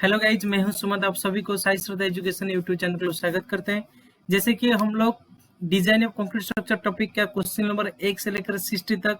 Hello guys, मैं हूं सुमन। आप सभी को साई श्रद्धा एजुकेशन यूट्यूब चैनल को स्वागत करते हैं। जैसे कि हम लोग design of concrete structure topic का क्वेश्चन नंबर 1 से लेकर 60 तक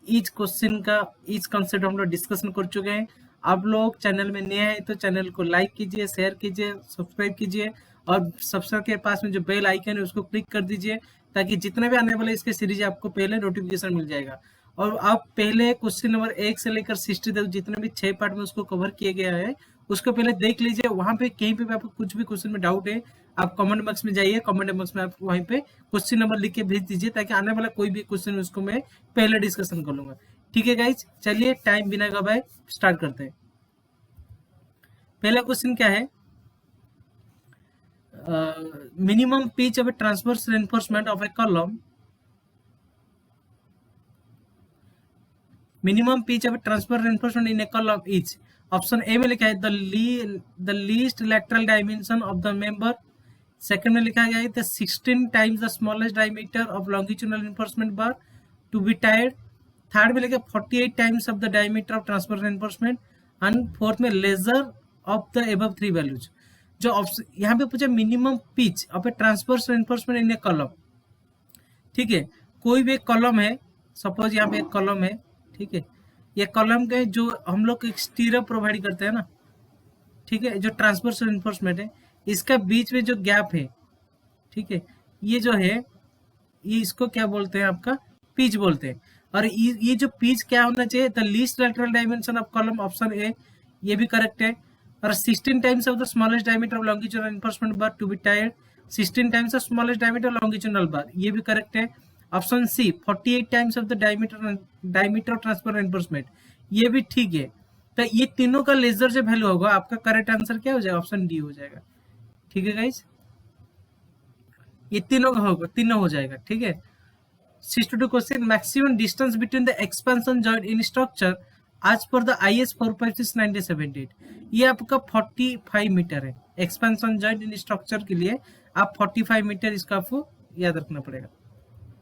ईच क्वेश्चन का ईच कॉन्सेप्ट हम लोग डिस्कशन कर चुके हैं। आप लोग चैनल में नए हैं तो चैनल को लाइक कीजिए, शेयर कीजिए, सब्सक्राइब कीजिए और सब्सक्राइब के पास में जो बेल आइकन है उसको क्लिक कर दीजिए ताकि जितने भी आने वाले इसके सीरीज आपको पहले नोटिफिकेशन मिल जाएगा। और आप पहले क्वेश्चन नंबर 1 से लेकर 60 तक जितने भी 6 पार्ट में उसको कवर किया गया है उसको पहले देख लीजिए। वहां पे कहीं पे भी आपको कुछ भी क्वेश्चन में डाउट है, आप कमेंट बॉक्स में जाइए, कमेंट बॉक्स में आप वहीं पे क्वेश्चन नंबर लिख के भेज दीजिए ताकि आने वाला कोई भी क्वेश्चन उसको मैं पहले डिस्कशन कर लूंगा। ठीक है गाइज, चलिए टाइम बिना गवाए स्टार्ट करते हैं। पहला क्वेश्चन क्या है? Minimum pitch of a transverse reinforcement of a column, minimum pitch of transfer reinforcement in a column is. Option A में लिखा है the least lateral dimension of the member. Second में लिखा गया है the 16 times the smallest diameter of longitudinal reinforcement bar to be tied. Third में लिखा 48 times of the diameter of transfer reinforcement. And fourth में lesser of the above 3 values. जो option यहाँ पे पूछा minimum pitch of A transfer reinforcement in a column. ठीक है, कोई भी एक कॉलम है, सपोज यहाँ पे एक कॉलम है, ठीक है, ये कॉलम के जो हम लोग एक्सटीरियर प्रोवाइड करते हैं ना, ठीक है, जो ट्रांसवर्स रेनफोर्समेंट है इसका बीच में जो गैप है, ठीक है, ये जो है ये इसको क्या बोलते हैं? आपका पिच बोलते हैं। और ये जो पिच क्या होना चाहिए? The least lateral dimension of column, option A, ये भी करेक्ट है। और 16 times of the smallest diameter of longitudinal reinforcement bar to be tied, 16 times of smallest diameter longitudinal bar, ये भी करेक्ट है। Option C 48 times of the diameter of transfer reinforcement, ये भी ठीक है। तो ये तीनों का लेजर जो वैल्यू होगा आपका करेक्ट आंसर क्या हो जाएगा? ऑप्शन डी हो जाएगा। ठीक है गाइस, ये तीनों का होगा, तीनों हो जाएगा। ठीक है। 62 question, maximum distance between the expansion joint in structure आज पर द IS 456/1978, ये आपका 45 मीटर है। एक्सपेंशन जॉइंट इन स्ट्रक्चर के लिए आप 45 मीटर इसका आपको याद रखना पड़ेगा।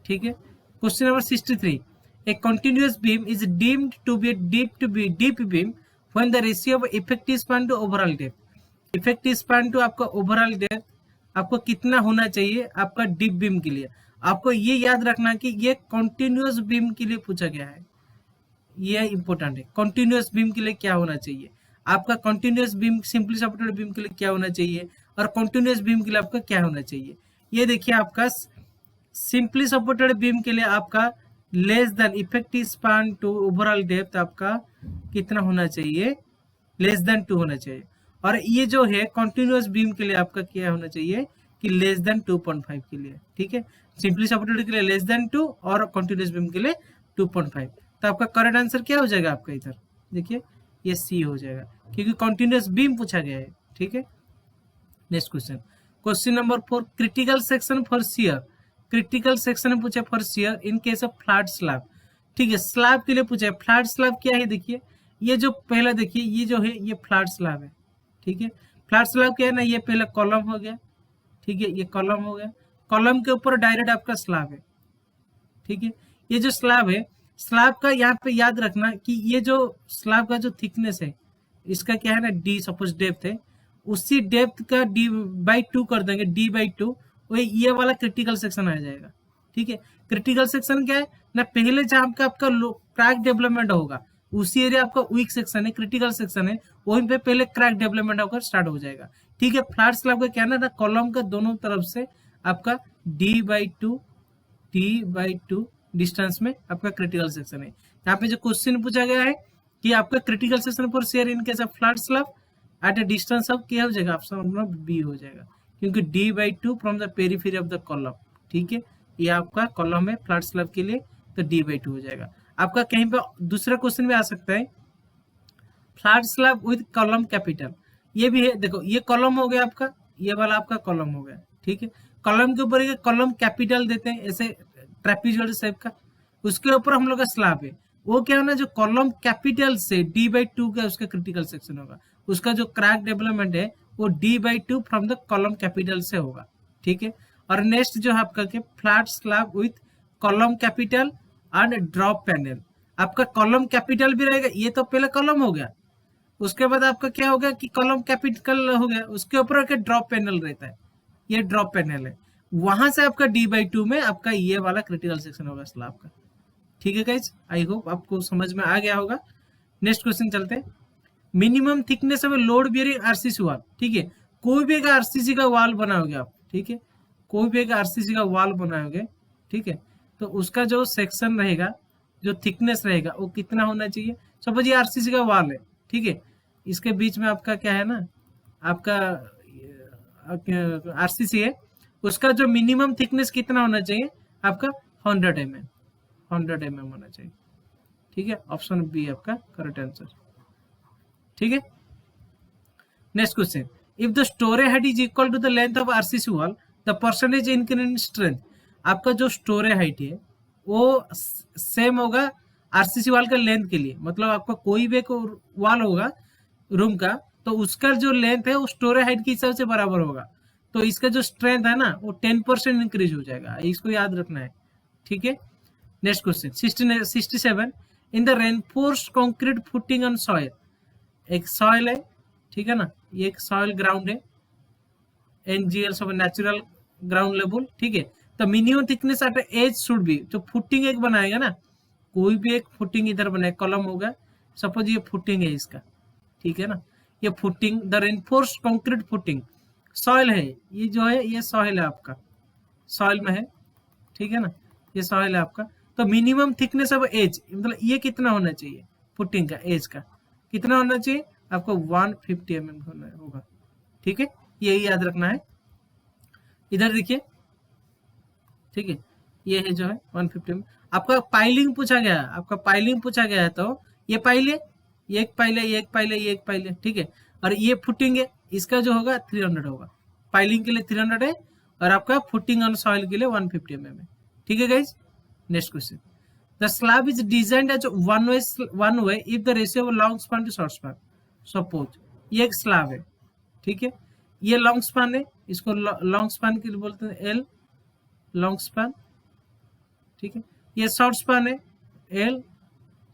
ठीक है। Question number 63, a continuous beam is deemed to be deep beam when the ratio of effective span to overall depth. Effective span to आपका ओवरऑल डेप्थ आपको कितना होना चाहिए आपका डीप बीम के लिए? आपको ये याद रखना कि ये कंटिन्यूअस बीम के लिए पूछा गया है, ये इंपॉर्टेंट है। कंटिन्यूअस बीम के लिए क्या होना चाहिए आपका? Continuous beam, simply supported beam के लिए क्या होना चाहिए और कंटिन्यूअस बीम के लिए आपका क्या होना चाहिए? ये देखिए, आपका सिंपली सपोर्टेड बीम के लिए आपका less than effective span to overall depth आपका कितना होना चाहिए? लेस देन 2 होना चाहिए। और ये जो है कंटिन्यूअस बीम के लिए आपका क्या होना चाहिए कि लेस देन 2.5 के लिए। ठीक है, सिंपली सपोर्टेड के लिए लेस देन 2 और कंटिन्यूअस बीम के लिए 2.5। तो आपका करेक्ट आंसर क्या हो जाएगा? आपका इधर देखिए ये सी हो जाएगा क्योंकि कंटिन्यूअस बीम पूछा गया है। ठीक है। Next question, question number 4, critical section for shear. Critical section में पूछा for shear in case of flat slab. ठीक है, स्लैब के लिए पूछा है। फ्लैट स्लैब क्या है? देखिए ये जो पहला देखिए ये जो है ये फ्लैट स्लैब है। ठीक है, फ्लैट स्लैब क्या है ना, ये पहला कॉलम हो गया। ठीक है, ये कॉलम हो गया, कॉलम के ऊपर डायरेक्ट आपका स्लैब है। ठीक है, ये जो स्लैब है, स्लैब का यहाँ पे याद रखना कि ये जो स्लैब का जो थिकनेस है इसका क्या है ना, डी सपोज डेप्थ है, उसी डेप्थ का d/2 कर देंगे, d/2, वही ये वाला क्रिटिकल सेक्शन आ जाएगा। ठीक है, क्रिटिकल सेक्शन क्या है ना, पहले जहां का आपका क्रैक डेवलपमेंट होगा उसी एरिया आपका वीक सेक्शन है, क्रिटिकल सेक्शन है, वहीं पे पहले क्रैक डेवलपमेंट होकर स्टार्ट हो जाएगा। ठीक है, फ्लैट स्लैब का क्या ना, कॉलम का दोनों तरफ से आपका d/2 डिस्टेंस में आपका क्रिटिकल सेक्शन है। यहाँ पे जो क्वेश्चन पूछा गया है कि आपका critical section for shear in case of flat slab at a distance of क्या हो जाएगा? ऑप्शन बी हो जाएगा क्योंकि d/2 from the periphery of the column. ठीक है, ये आपका कॉलम है फ्लैट स्लैब के लिए, तो d/2 हो जाएगा। आपका कहीं पे दूसरा क्वेश्चन भी आ सकता है, flat slab with column capital, ये भी है। देखो ये कॉलम हो गया आपका, ये वाला आपका कॉलम हो गया। ठीक है, कॉलम के ऊपर कॉलम कैपिटल देते हैं ऐसे ट्रेपीजॉइडल शेप का, उसके ऊपर हम लोग का स्लैब है, वो क्या है ना, जो कॉलम कैपिटल से d/2 का उसका क्रिटिकल सेक्शन होगा, उसका जो क्रैक डेवलपमेंट है वो d/2 from the column capital से होगा। ठीक है, और नेक्स्ट जो है आपका flat slab with column capital and drop panel, आपका कॉलम कैपिटल भी रहेगा, ये तो पहले कॉलम हो गया, उसके बाद आपका क्या होगा कि कॉलम कैपिटल हो गया, उसके ऊपर एक ड्रॉप पैनल रहता है, ये ड्रॉप पैनल है, वहां से आपका D/2 में आपका ये वाला क्रिटिकल सेक्शन होगा स्लैब का। ठीक है गाइज, आई होप आपको समझ में आ गया होगा। नेक्स्ट क्वेश्चन चलते हैं। Minimum thickness of load bearing RCC वाल। ठीक है, कोई भी एक आरसीसी का वाल बनाओगे आप, ठीक है, कोई भी एक आरसीसी का वाल बनाओगे, ठीक है, तो उसका जो सेक्शन रहेगा, जो थिकनेस रहेगा वो कितना होना चाहिए। सपोज ये आरसीसी का वाल है, ठीक है, इसके बीच में आपका क्या है ना, आपका आरसीसी है, उसका जो मिनिमम थिकनेस कितना होना चाहिए आपका 100 mm, 100 mm होना चाहिए। ठीक है, ऑप्शन बी आपका करेक्ट आंसर। ठीक है, next question, if the storey height is equal to the length of RCC wall the percentage increase in strength. आपका जो स्टोरे हाइट है वो सेम होगा आरसीसी वॉल का लेंथ के लिए, मतलब आपका कोई भी एक वॉल होगा रूम का, तो उसका जो लेंथ है वो स्टोरे हाइट के हिसाब से बराबर होगा, तो इसका जो स्ट्रेंथ है ना वो 10% इंक्रीज हो जाएगा, इसको याद रखना है। ठीक है, next question 67, in the reinforced concrete footing on soil. एक सॉइल है, ठीक है ना, ये एक सॉइल ग्राउंड है, NGL सब नेचुरल ग्राउंड लेवल। ठीक है, तो minimum thickness at edge should be, जो फुटिंग एक बनाएगा ना, कोई भी एक फुटिंग इधर बनाए, कॉलम होगा, सपोज ये फुटिंग है इसका, ठीक है ना, ये footing the reinforced concrete footing soil है, ये जो है ये सॉइल है आपका, सॉइल में है, ठीक है ना, ये सॉइल है आपका, तो मिनिमम थिकनेस ऑफ एज मतलब ये कितना होना चाहिए, फुटिंग का एज का कितना होना चाहिए आपको 150 mm होगा। ठीक है, यही याद रखना है। इधर देखिए, ठीक है, ये है जो है 150 mm। आपका पाइलिंग पूछा गया है, आपका पाइलिंग पूछा गया है, तो ये पाइल है, ये एक पाइल है, ये एक पाइल है, ये एक पाइल है, ठीक है, और ये फुटिंग है, इसका जो होगा 300 होगा, पाइलिंग के लिए 300 है और आपका फुटिंग ऑन सॉइल के लिए 150 mm है। ठीक है guys, next question, the slab is designed as one way if the ratio of long span to short span. Suppose ये एक स्लैब है, ठीक है, ये लॉन्ग स्पैन है, इसको लॉन्ग स्पैन के लिए बोलते हैं L, लॉन्ग स्पैन, ठीक है, ये शॉर्ट स्पैन है L,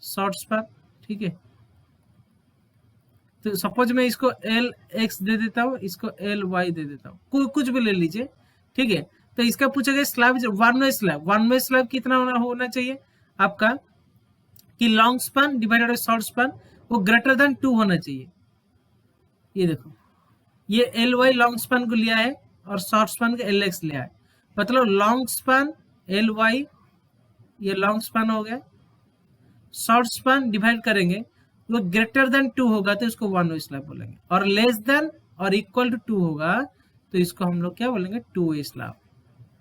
शॉर्ट स्पैन, ठीक है, तो सपोज मैं इसको LX दे देता हूँ, इसको LY दे देता हूँ, कुछ भी ले लीजिए, ठीक है, तो इसका पूछा गया slab one way slab, one way slab कितना होना चाहिए आपका कि long span divided by short span वो ग्रेटर देन 2 होना चाहिए। ये देखो, ये LY लॉन्ग स्पैन को लिया है और शॉर्ट स्पैन को LX लिया है, मतलब लॉन्ग स्पैन LY, ये लॉन्ग स्पैन हो गया, शॉर्ट स्पैन डिवाइड करेंगे वो ग्रेटर देन 2 होगा तो इसको वन वे स्लैब बोलेंगे, और लेस देन और इक्वल टू 2 होगा तो इसको हम लोग क्या बोलेंगे, टू वे स्लैब।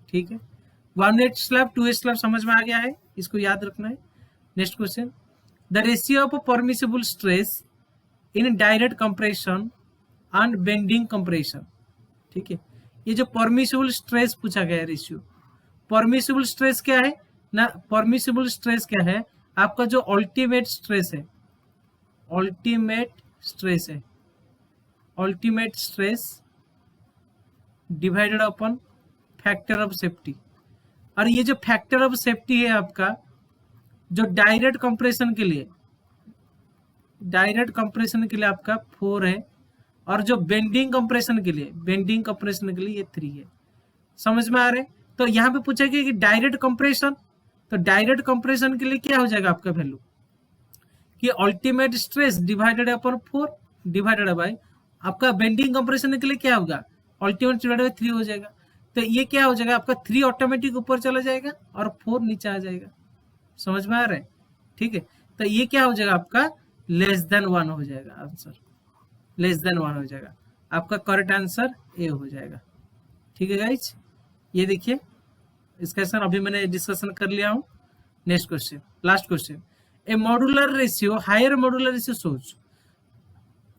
ठीक है, one way slab, two way slab समझ में आ गया है, इसको याद रखना है। Next question, the ratio of permissible stress in direct compression and bending compression. ठीक है, ये जो परमिसिबल स्ट्रेस पूछा गया है रेशियो, परमिसिबल स्ट्रेस क्या है ना, परमिसिबल स्ट्रेस क्या है आपका जो अल्टीमेट स्ट्रेस है, अल्टीमेट स्ट्रेस है, ultimate stress divided upon factor of safety, और ये जो फैक्टर ऑफ सेफ्टी है आपका जो डायरेक्ट कंप्रेशन के लिए, डायरेक्ट कंप्रेशन के लिए आपका 4 है, और जो बेंडिंग कंप्रेशन के लिए, बेंडिंग कंप्रेशन के लिए ये 3 है। समझ में आ रहे, तो यहाँ पे पूछा गया कि डायरेक्ट कंप्रेशन, तो डायरेक्ट कंप्रेशन के लिए क्या हो जाएगा आपका वैल्यू कि ultimate stress divided upon 4 divided by आपका बेंडिंग कंप्रेशन के लिए क्या होगा, अल्टीमेट डिवाइडेड बाय 3 हो जाएगा, तो ये क्या हो जाएगा आपका 3 ऑटोमेटिक ऊपर चला जाएगा और 4 नीचे आ जाएगा। समझ में आ रहा है, ठीक है, तो ये क्या हो जाएगा आपका लेस देन 1 हो जाएगा, आंसर लेस देन 1 हो जाएगा, आपका करेक्ट आंसर ए हो जाएगा। ठीक है गाइज, ये देखिए इसका सर अभी मैंने डिस्कशन कर लिया हूं। Next question, last question, a modular ratio, higher modular ratio सोच।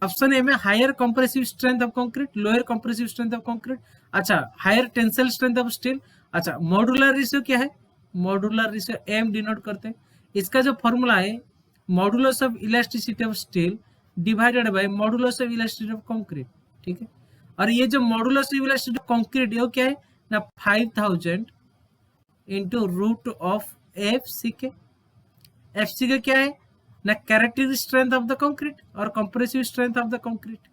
ऑप्शन ए में higher compressive strength of concrete, lower compressive strength of concrete, अच्छा higher tensile strength of steel. अच्छा मॉड्यूलर रेशियो क्या है, मॉड्यूलर रेशियो एम डिनोट करते हैं, इसका जो फॉर्मूला है modulus of elasticity of steel divided by modulus of elasticity of concrete. ठीक है, और ये जो modulus of elasticity of concrete ये क्या है ना 5000 into root of F C K, F C K क्या है ना characteristic strength of the concrete और compressive strength of the concrete.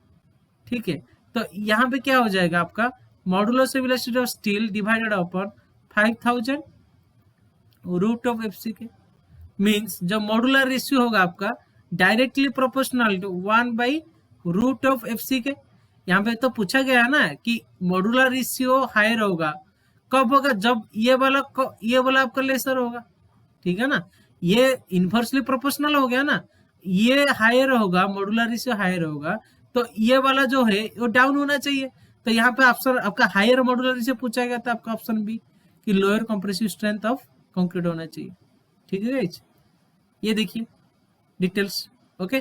ठीक है, तो यहाँ पे क्या हो जाएगा आपका modulus of elasticity of steel divided upon 5000 root of F C K, means जो मॉडुलर रेशियो होगा आपका डायरेक्टली प्रोपोर्शनल टू 1/रूट ऑफ एफसी के। यहाँ पे तो पूछा गया है ना कि मॉडुलर रेशियो हायर होगा, कब होगा, जब ये वाला आपका लेसर होगा। ठीक है ना, ये इनवर्सली प्रोपोर्शनल हो गया ना, ये हायर होगा, मॉडुलर रेशियो हायर होगा, तो ये वाला जो है वो डाउन होना चाहिए। तो यहाँ पे ऑप्शन आपका हायर मॉडुलर रेशियो पूछा गया था, आपका ऑप्शन बी कि lower compressive strength of concrete होना चाहिए। ठीक है गाइज, ये देखिए डिटेल्स। ओके,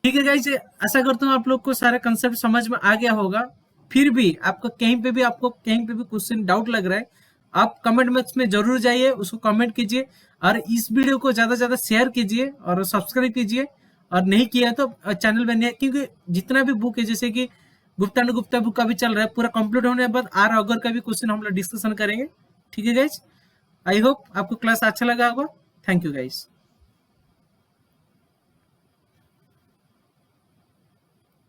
ठीक है गाइज, आशा करता हूँ आप लोग को सारा कंसेप्ट समझ में आ गया होगा। फिर भी आपको कहीं पे भी क्वेश्चन डाउट लग रहा है, आप कमेंट बॉक्स में जरूर जाइए, उसको कमेंट कीजिए और इस वीडियो को ज्यादा से ज्यादा शेयर कीजिए और सब्सक्राइब कीजिए, और नहीं किया तो चैनल में नहीं, क्योंकि जितना भी बुक है जैसे कि गुप्ता न गुप्ता बुक का भी चल रहा है, पूरा कंप्लीट होने के बाद आर अगर का भी क्वेश्चन हम लोग डिस्कशन करेंगे। ठीक है गाइज, आई होप आपको क्लास अच्छा लगा होगा। Thank you guys.